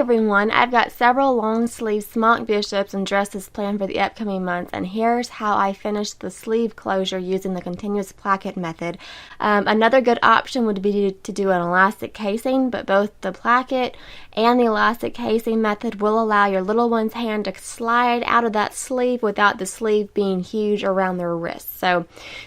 everyone, I've got several long sleeve smock bishops and dresses planned for the upcoming months, and here's how I finished the sleeve closure using the continuous placket method. Another good option would be to do an elastic casing, but both the placket and the elastic casing method will allow your little one's hand to slide out of that sleeve without the sleeve being huge around their wrist. So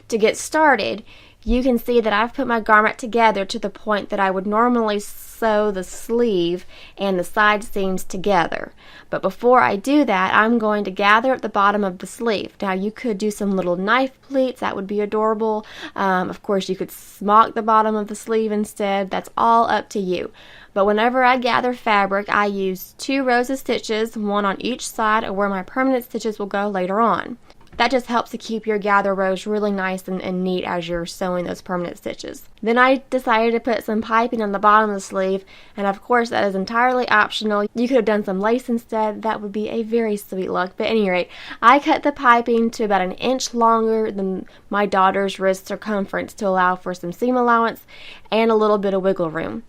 to get started, you can see that I've put my garment together to the point that I would normally sew the sleeve and the side seams together. But before I do that, I'm going to gather at the bottom of the sleeve. Now you could do some little knife pleats, that would be adorable. Of course you could smock the bottom of the sleeve instead, that's all up to you. But whenever I gather fabric, I use 2 rows of stitches, one on each side of where my permanent stitches will go later on. That just helps to keep your gather rows really nice and neat as you're sewing those permanent stitches. Then I decided to put some piping on the bottom of the sleeve, and of course that is entirely optional. You could have done some lace instead, that would be a very sweet look. But at any rate, I cut the piping to about 1 inch longer than my daughter's wrist circumference to allow for some seam allowance and a little bit of wiggle room.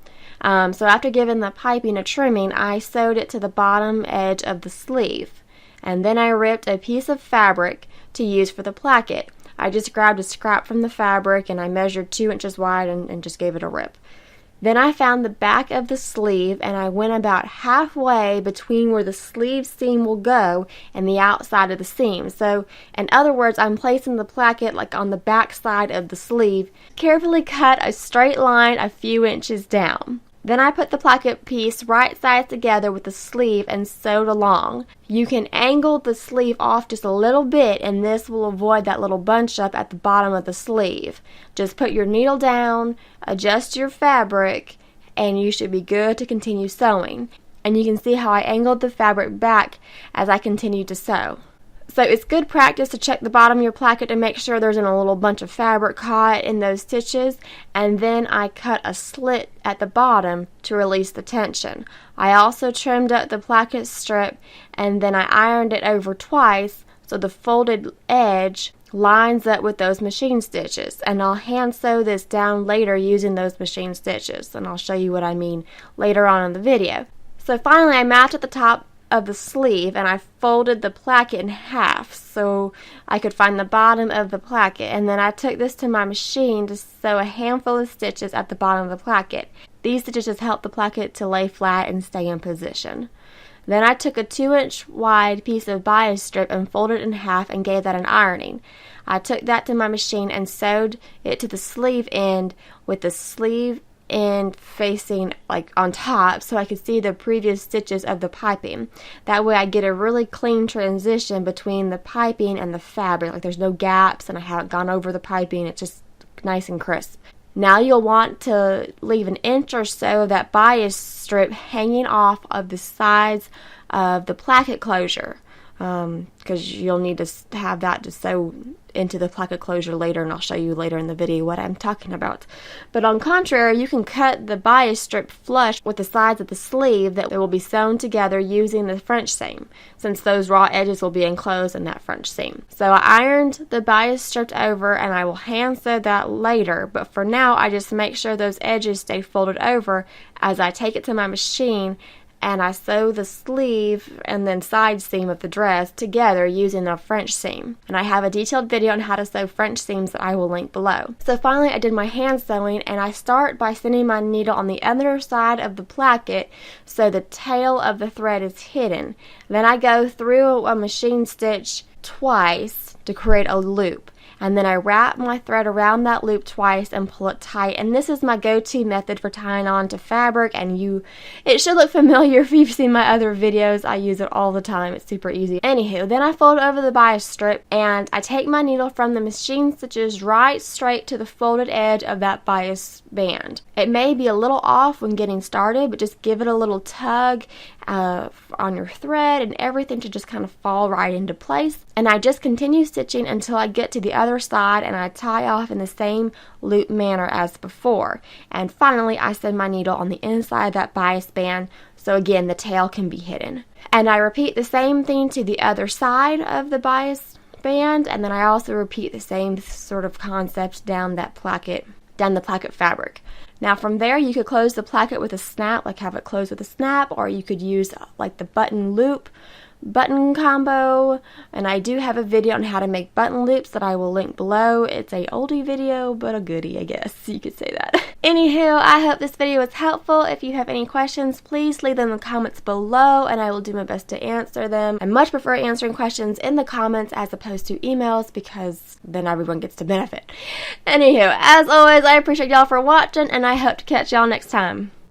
So after giving the piping a trimming, I sewed it to the bottom edge of the sleeve. And then I ripped a piece of fabric to use for the placket. I just grabbed a scrap from the fabric and I measured 2 inches wide and just gave it a rip. Then I found the back of the sleeve and I went about halfway between where the sleeve seam will go and the outside of the seam. So in other words, I'm placing the placket like on the back side of the sleeve. Carefully cut a straight line a few inches down. Then I put the placket piece right sides together with the sleeve and sewed along. You can angle the sleeve off just a little bit and this will avoid that little bunch up at the bottom of the sleeve. Just put your needle down, adjust your fabric, and you should be good to continue sewing. And you can see how I angled the fabric back as I continued to sew. So it's good practice to check the bottom of your placket to make sure there isn't a little bunch of fabric caught in those stitches, and then I cut a slit at the bottom to release the tension. I also trimmed up the placket strip and then I ironed it over twice so the folded edge lines up with those machine stitches, and I'll hand sew this down later using those machine stitches, and I'll show you what I mean later on in the video. So finally I matched at the top of the sleeve and I folded the placket in half so I could find the bottom of the placket, and then I took this to my machine to sew a handful of stitches at the bottom of the placket. These stitches just help the placket to lay flat and stay in position. Then I took a 2-inch wide piece of bias strip and folded it in half and gave that an ironing. I took that to my machine and sewed it to the sleeve end with the sleeve end facing like on top so I could see the previous stitches of the piping. That way I get a really clean transition between the piping and the fabric, like there's no gaps and I haven't gone over the piping, it's just nice and crisp. Now you'll want to leave 1 inch or so of that bias strip hanging off of the sides of the placket closure, because you'll need to have that to sew into the placket closure later, and I'll show you later in the video what I'm talking about. But on contrary, you can cut the bias strip flush with the sides of the sleeve that will be sewn together using the French seam, since those raw edges will be enclosed in that French seam. So I ironed the bias strip over and I will hand sew that later, but for now I just make sure those edges stay folded over as I take it to my machine and I sew the sleeve and then side seam of the dress together using a French seam. And I have a detailed video on how to sew French seams that I will link below. So finally I did my hand sewing, and I start by sending my needle on the other side of the placket so the tail of the thread is hidden. Then I go through a machine stitch twice to create a loop. And then I wrap my thread around that loop twice and pull it tight. And this is my go-to method for tying on to fabric, and it should look familiar if you've seen my other videos. I use it all the time. It's super easy. Anywho, then I fold over the bias strip and I take my needle from the machine stitches right straight to the folded edge of that bias band. It may be a little off when getting started, but just give it a little tug on your thread and everything to just kind of fall right into place. And I just continue stitching until I get to the other side and I tie off in the same loop manner as before. And finally I send my needle on the inside of that bias band so again the tail can be hidden. And I repeat the same thing to the other side of the bias band, and then I also repeat the same sort of concept down the placket fabric. Now from there you could close the placket with a snap, like have it closed with a snap, or you could use like the button loop button combo, and I do have a video on how to make button loops that I will link below. It's a oldie video, but a goodie, I guess you could say that. Anywho, I hope this video was helpful. If you have any questions, please leave them in the comments below and I will do my best to answer them. I much prefer answering questions in the comments as opposed to emails because then everyone gets to benefit. Anywho, as always, I appreciate y'all for watching and I hope to catch y'all next time.